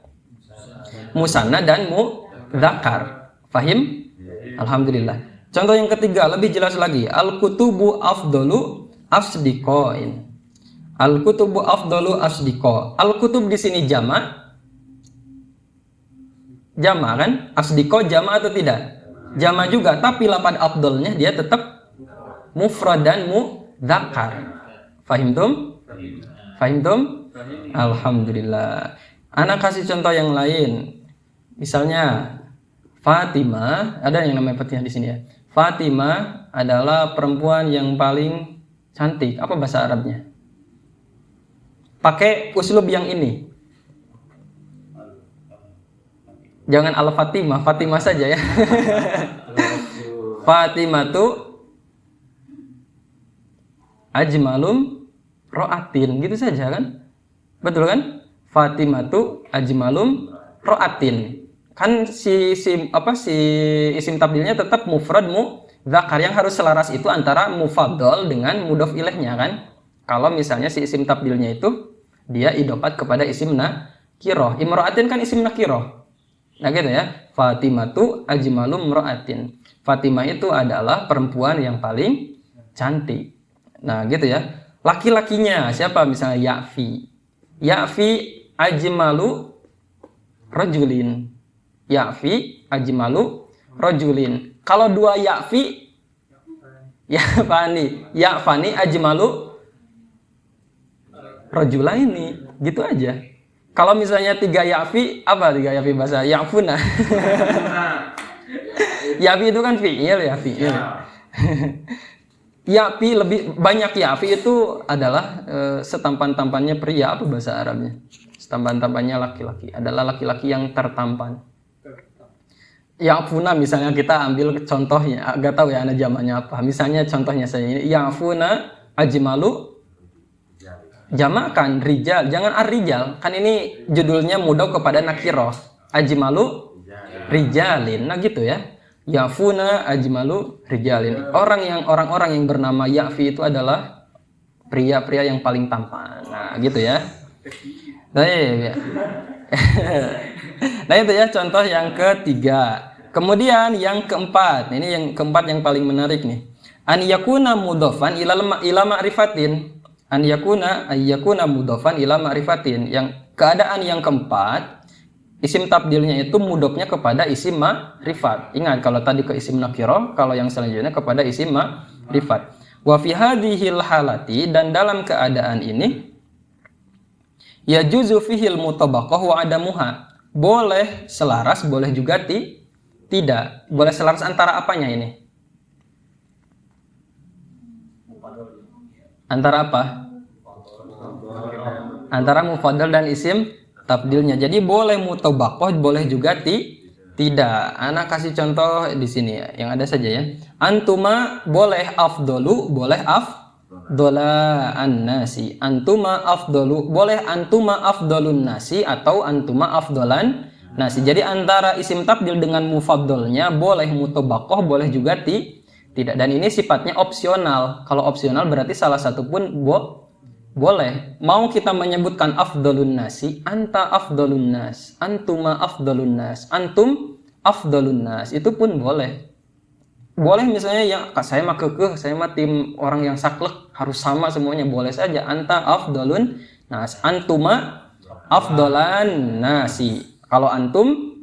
musanna dan mudzakkar. Fahim? Alhamdulillah. Contoh yang ketiga lebih jelas lagi, al-kutubu afdalu asdiqoin. Al-kutubu afdalu asdiqo. Al-kutub di sini jama kan? Asdiqo jama atau tidak? Jama juga, tapi lafaz afdalnya dia tetap mufrad dan mudzakkar. Fahimtum? Fahimtum? Alhamdulillah. Anak kasih contoh yang lain. Misalnya Fatimah, ada yang namanya Fatimah di sini ya. Fatimah adalah perempuan yang paling cantik. Apa bahasa Arabnya? Pakai uslub yang ini. Jangan al-Fatimah, Fatimah saja ya. Fatimah tu ajmalum ro'atin, gitu saja kan? Betul kan? Fatimah tu ajmalum ro'atin. Kan si isim tabdilnya tetap mufrad mudzakkar, yang harus selaras itu antara mufaddal dengan mudhof ilaihnya kan. Kalau misalnya si isim tabdilnya itu dia idofat kepada isim nakiroh. Imro'atin kan isim nakiroh. Nah gitu ya. Fatimah tu ajmalum ro'atin. Fatimah itu adalah perempuan yang paling cantik. Nah gitu ya. Laki-lakinya siapa? Misalnya Ya'fi. Ya'fi ajmalu rajulin. Ya'fi ajmalu rajulin. Kalau dua Ya'fi, Ya'fani ajmalu rajulaini. Gitu aja. Kalau misalnya tiga Ya'fi, apa tiga Ya'fi bahasa? Ya'funa. Ya'fi itu kan fi'il ya, fi'il. Ya'fi lebih banyak, Ya'fi itu adalah setampan-tampannya pria. Apa bahasa Arabnya? Setampan-tampannya laki-laki. Adalah laki-laki yang tertampan. Ya'funa misalnya kita ambil contohnya, agak tahu ya anak zamannya apa. Misalnya contohnya saya ini, Ya'funa ajmalu jamakan rijal, jangan ar-rijal. Kan ini judulnya mudhof kepada nakiroh. Ajmalu rijalin. Nah gitu ya. Ya'funa ajmalu rijalin. Orang-orang yang bernama Ya'fi itu adalah pria-pria yang paling tampan. Nah, gitu ya. Nah, itu ya contoh yang ketiga. Kemudian yang keempat. Ini yang keempat yang paling menarik nih. An yakuna mudhofan ila ma'rifatin. An yakuna mudhofan ila ma'rifatin. Yang keadaan yang keempat, isim tabdilnya itu mudhofnya kepada isim ma'rifat. Ingat kalau tadi ke isim nakirah, kalau yang selanjutnya kepada isim ma'rifat. Wa fi hadhil halati, dan dalam keadaan ini yajuzu fihil mutabaqah wa adamuha. Boleh selaras, boleh juga tidak. Boleh selaras antara apanya ini? Antara apa? Antara mufaddal dan isim tabdilnya. Jadi boleh mutabaqah, boleh juga tidak. Anak kasih contoh di sini ya, yang ada saja ya. Antuma boleh afdalu, boleh afdala an-nasi. Antuma afdalu, boleh antuma afdalun nasi atau antuma afdalan nasi. Jadi antara isim tabdil dengan mufaddalnya boleh mutabaqah, boleh juga tidak. Dan ini sifatnya opsional. Kalau opsional berarti salah satu pun boleh. Mau kita menyebutkan afdalun nasi, anta afdalun nas, antuma afdalun nas, antum afdalun nas, itu pun boleh. Boleh misalnya yang saya mah kekeh, saya mah tim orang yang saklek, harus sama semuanya, boleh saja. Anta afdalun nas, antuma afdalan nasi. Kalau antum,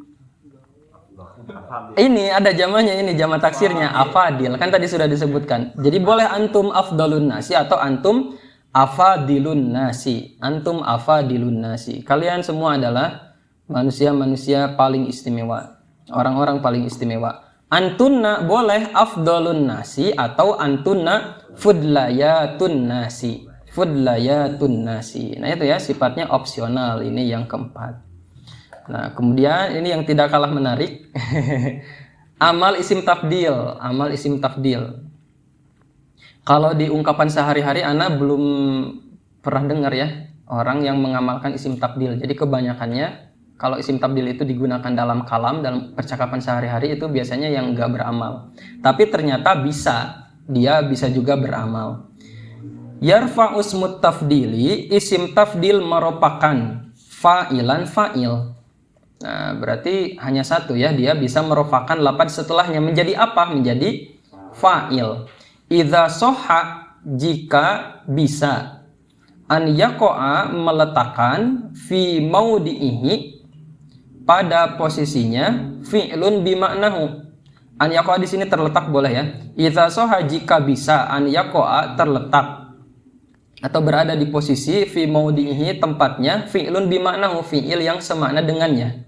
ini ada jamanya, ini jama taksirnya afadil, kan tadi sudah disebutkan. Jadi boleh antum afdalun nasi atau antum afadilun nasi. Antum afadilun nasi. Kalian semua adalah manusia-manusia paling istimewa, orang-orang paling istimewa. Antunna boleh afdalun nasi atau antunna fudlayatun nasi. Fudlayatun nasi. Nah itu ya sifatnya opsional, ini yang keempat. Nah, kemudian ini yang tidak kalah menarik. Amal isim tafdil, amal isim tafdil. Kalau di ungkapan sehari-hari ana belum pernah dengar ya orang yang mengamalkan isim tafdil. Jadi kebanyakannya kalau isim tafdil itu digunakan dalam kalam, dalam percakapan sehari-hari itu biasanya yang enggak beramal. Tapi ternyata dia bisa juga beramal. Yarfa'u ismut tafdili, isim tafdil merupakan fa'ilan fa'il. Nah, berarti hanya satu ya, dia bisa merofakan lafaz setelahnya menjadi apa? Menjadi fa'il. Idza soha, jika bisa, an yako'a meletakkan fi maudi'ihi pada posisinya fi'lun bimaknahu. An yako'a di sini terletak boleh ya. Idza soha, jika bisa, an yako'a terletak atau berada di posisi fi maudi'ihi tempatnya fi'lun bimaknahu, fi'il yang semakna dengannya.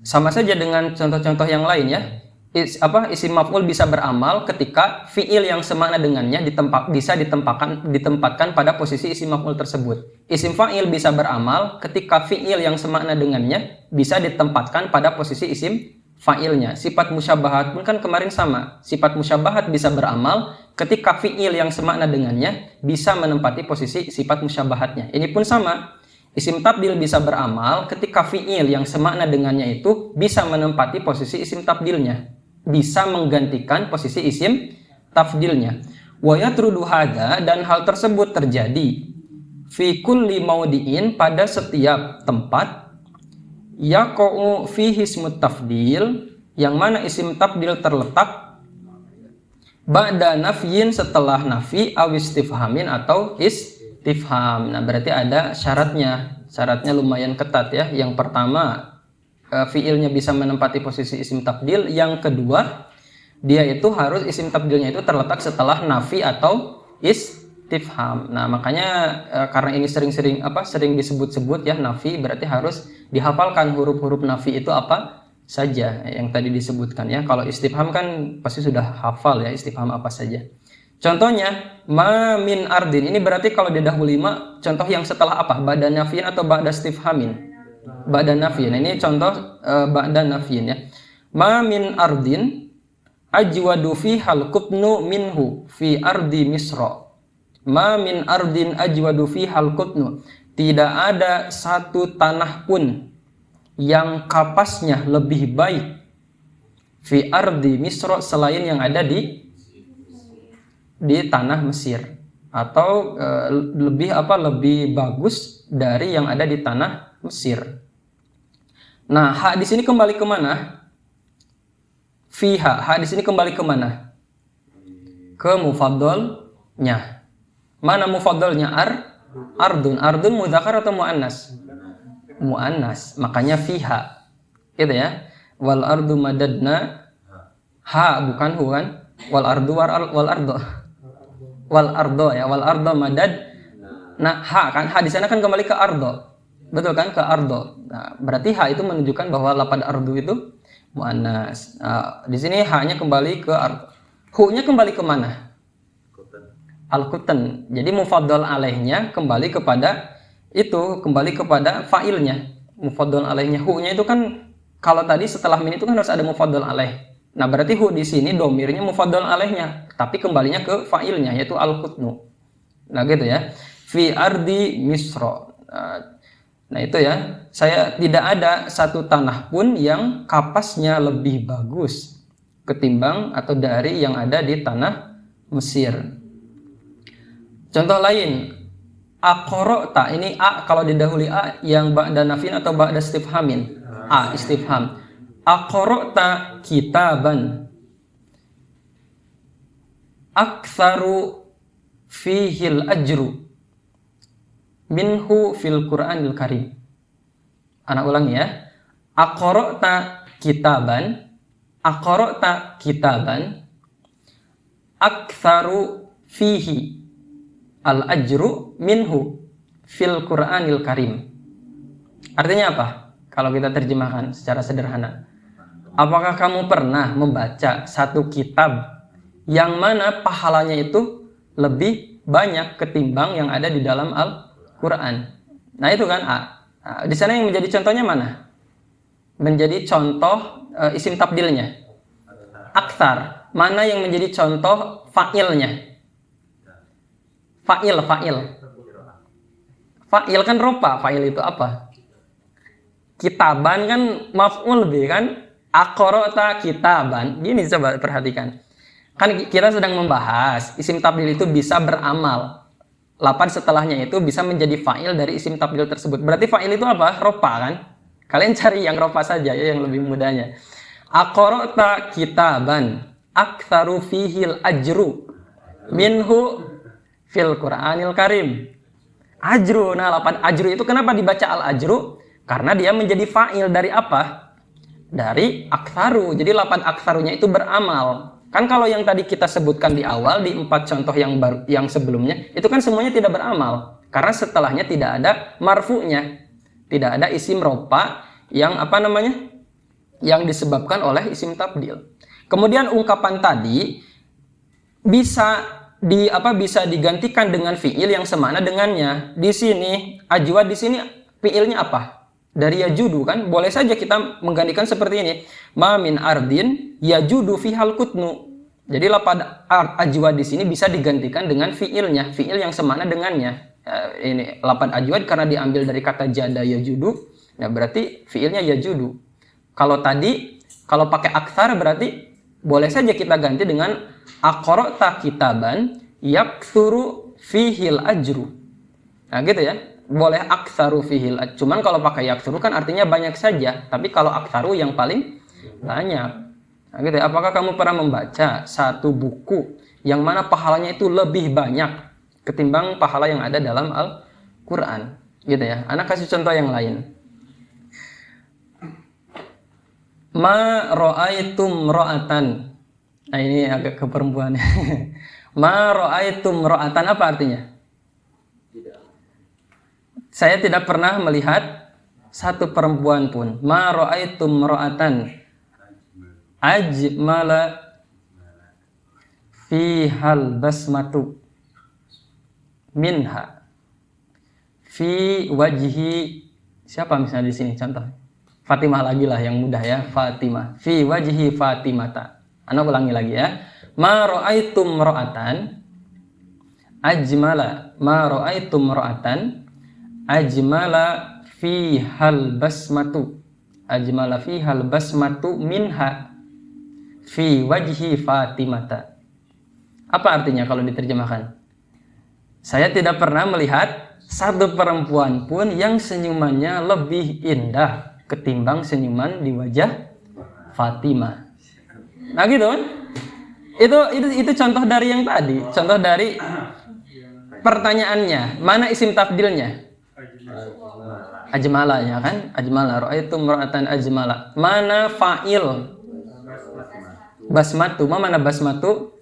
Sama saja dengan contoh-contoh yang lain ya. Isim maf'ul bisa beramal ketika fi'il yang semakna dengannya bisa ditempatkan pada posisi isim maf'ul tersebut. Isim fa'il bisa beramal ketika fi'il yang semakna dengannya bisa ditempatkan pada posisi isim fa'ilnya. Sifat musyabahat pun kan kemarin sama. Sifat musyabahat bisa beramal ketika fi'il yang semakna dengannya bisa menempati posisi sifat musyabahatnya. Ini pun sama. Isim tabdil bisa beramal ketika fi'il yang semakna dengannya itu bisa menempati posisi isim tabdilnya, bisa menggantikan posisi isim tafdilnya. Wa yatrudu hadza, dan hal tersebut terjadi fi kulli maudi'in, pada setiap tempat yaqa'u fihi ismut tafdil, yang mana isim tafdil terletak ba'da nafyin, setelah nafi, aw istifhamin, atau istifham. Nah, berarti ada syaratnya. Syaratnya lumayan ketat ya. Yang pertama, fiilnya bisa menempati posisi isim tafdil. Yang kedua, dia itu harus isim tafdilnya itu terletak setelah nafi atau istifham. Nah, makanya karena ini sering disebut-sebut ya nafi, berarti harus dihafalkan huruf-huruf nafi itu apa saja yang tadi disebutkan ya. Kalau istifham kan pasti sudah hafal ya, istifham apa saja. Contohnya, ma min ardin. Ini berarti kalau didahului ma, contoh yang setelah apa? Ba'da nafyin atau ba'da istifhamin? Ba'da nafyin. Ini contoh ba'da nafyin ya. Ma min ardin ajwadu fihal qutnu minhu fi ardi Misra. Ma min ardin ajwadu fihal qutnu. Tidak ada satu tanah pun yang kapasnya lebih baik fi ardi Misra, selain yang ada di tanah Mesir, atau lebih bagus dari yang ada di tanah Mesir. Nah, hak di sini kembali ke mana? Fiha, hak di sini kembali ke mana? Ke mufaddalnya. Mana mufaddalnya? Ardun. Ardun mudzakkar atau muannas? Muannas. Makanya fiha. Gitu ya. Wal ardu madadna, ha bukan hu kan? Wal ardu wal ardo. Wal ardo madad. Nah, ha kan, ha di sana kan kembali ke ardo. Betul kan, ke ardo. Nah, berarti ha itu menunjukkan bahwa lafaz ardu itu muannas. Nah, di sini ha-nya kembali ke ardo. Hu-nya kembali ke mana? Al-Qutn. Jadi mufaddal alaihnya kembali kepada fa'ilnya. Mufaddal alaihnya, hu-nya itu kan kalau tadi setelah min itu kan harus ada mufaddal alaih. Nah, berarti hu di sini domirnya mufaddal alaihnya, tapi kembalinya ke fa'ilnya yaitu al-qutnu. Nah, gitu ya. Fi ardi Misra. Nah, itu ya. Saya tidak ada satu tanah pun yang kapasnya lebih bagus ketimbang atau dari yang ada di tanah Mesir. Contoh lain, aqra'ta. Ini a kalau didahului a yang ba'da nafin atau ba'da istifhamin. A istifham. Aqra'ta kitaban aktsaru fihil ajru minhu fil Qur'anil Karim. Anak ulangi ya. Aqra'ta kitaban aktsaru fihi al ajru minhu fil Qur'anil Karim. Artinya apa? Kalau kita terjemahkan secara sederhana. Apakah kamu pernah membaca satu kitab yang mana pahalanya itu lebih banyak ketimbang yang ada di dalam Al-Quran? Nah, itu kan A. Nah, di sana yang menjadi contohnya mana? Menjadi contoh isim tabdilnya. Aktsar. Mana yang menjadi contoh fa'ilnya? Fa'il. Fa'il kan ropa. Fa'il itu apa? Kitaban kan maf'ul bi kan? Aqra'ta kitaban. Gini coba perhatikan. Kan kita sedang membahas isim tabdil itu bisa beramal. Lapan setelahnya itu bisa menjadi fa'il dari isim tabdil tersebut. Berarti fa'il itu apa? Ropa kan? Kalian cari yang ropa saja ya, yang lebih mudahnya. Aqra'ta kitaban aktsaru fihil ajru minhu fil Qur'anil Karim. Ajru. Nah, lapan ajru itu kenapa dibaca al-ajru? Karena dia menjadi fa'il dari apa? Dari aktsaru. Jadi lapan aktsarunya itu beramal. Kan kalau yang tadi kita sebutkan di awal di 4 contoh yang sebelumnya itu kan semuanya tidak beramal karena setelahnya tidak ada marfu'nya, tidak ada isim ropa yang apa namanya yang disebabkan oleh isim tabdil. Kemudian ungkapan tadi bisa bisa digantikan dengan fiil yang semakna dengannya. Di sini ajwa, di sini fiilnya apa? Dari yajudu kan, boleh saja kita menggantikan seperti ini. Ma min ardin yajudu fihal kutnu. Jadi lapad ajwa di sini bisa digantikan dengan fiilnya, fiil yang semakna dengannya. Ini lapad ajwa karena diambil dari kata jada yajudu, nah berarti fiilnya yajudu. Kalau pakai aktsar berarti boleh saja kita ganti dengan aqra'ta kitaban yaktsuru fihil ajru. Nah gitu ya. Boleh aktsaru fihil. Cuman kalau pakai yaksuru kan artinya banyak saja, tapi kalau aktsaru yang paling banyak. Nah, gitu ya. Apakah kamu pernah membaca satu buku yang mana pahalanya itu lebih banyak ketimbang pahala yang ada dalam Al-Qur'an? Gitu ya. Anak kasih contoh yang lain. Ma ra'aitum ra'atan. Nah, ini agak ke perempuan. Ma ra'aitum ra'atan apa artinya? Saya tidak pernah melihat satu perempuan pun. Ma ra'aitum ra'atan ajmala fihal basmatu minha fi wajhi. Siapa misalnya di sini contoh? Fatimah lagi lah yang mudah ya, Fatimah. Fi wajhi Fatimata. Ana ulangi lagi ya. Ma ra'aitum ra'atan ajmala. Ma ra'aitum ra'atan ajmala fihal basmatu minha fi wajhi Fatimata. Apa artinya kalau diterjemahkan? Saya tidak pernah melihat satu perempuan pun yang senyumannya lebih indah ketimbang senyuman di wajah Fatimah. Nah gitu kan? Itu contoh dari yang tadi, contoh dari pertanyaannya. Mana isim tafdilnya? Ajmala ya kan? Ajmala ra'aitum ra'atan ajmala. Mana fa'il? Basmatu. Mana basmatu?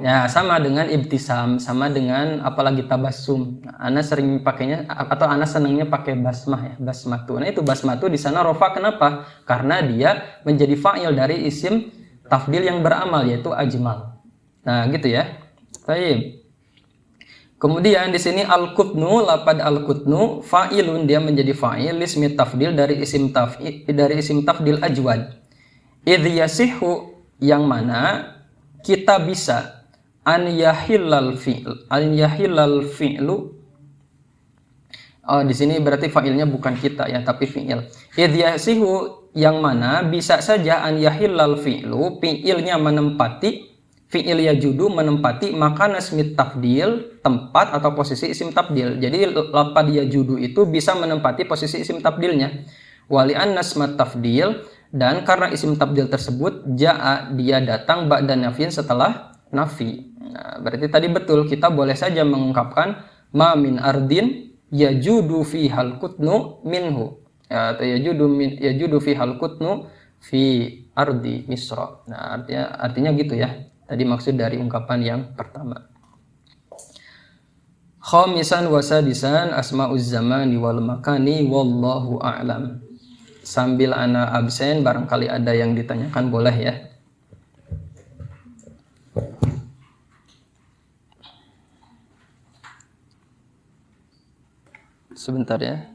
Ya, sama dengan ibtisam, sama dengan apalagi tabassum. Ana sering pakainya atau ana senangnya pakai basmah ya, basmatu. Nah, itu basmatu di sana rofa kenapa? Karena dia menjadi fa'il dari isim tafdil yang beramal yaitu ajmal. Nah, gitu ya. Baik. Kemudian di sini al-qutnu, lapad al-qutnu fa'ilun, dia menjadi fa'il ismi tafdil dari isim tafdil ajwad. Idh yasihhu, yang mana kita bisa an yahillal fi'lu. Oh, di sini berarti fa'ilnya bukan kita ya, tapi fi'il. Idh yasihhu, yang mana bisa saja an yahillal fi'lu, fi'ilnya menempati fi'il yajudu menempati makan ismi tafdil, tempat atau posisi isim tafdil. Jadi lapad yajudu itu bisa menempati posisi isim tafdilnya. Wali'an nasmat tafdil, dan karena isim tafdil tersebut ja'a, dia datang ba'da nafin, setelah nafi. Nah, berarti tadi betul, kita boleh saja mengungkapkan ma min ardin yajudu fihal kutnu minhu, atau yajudu fihal kutnu fi ardi Misra. Nah, artinya gitu ya. Tadi maksud dari ungkapan yang pertama. Khamisan wa sadisan asma'uz zamani wal makani wallahu a'lam. Sambil ana absen, barangkali ada yang ditanyakan boleh ya. Sebentar ya.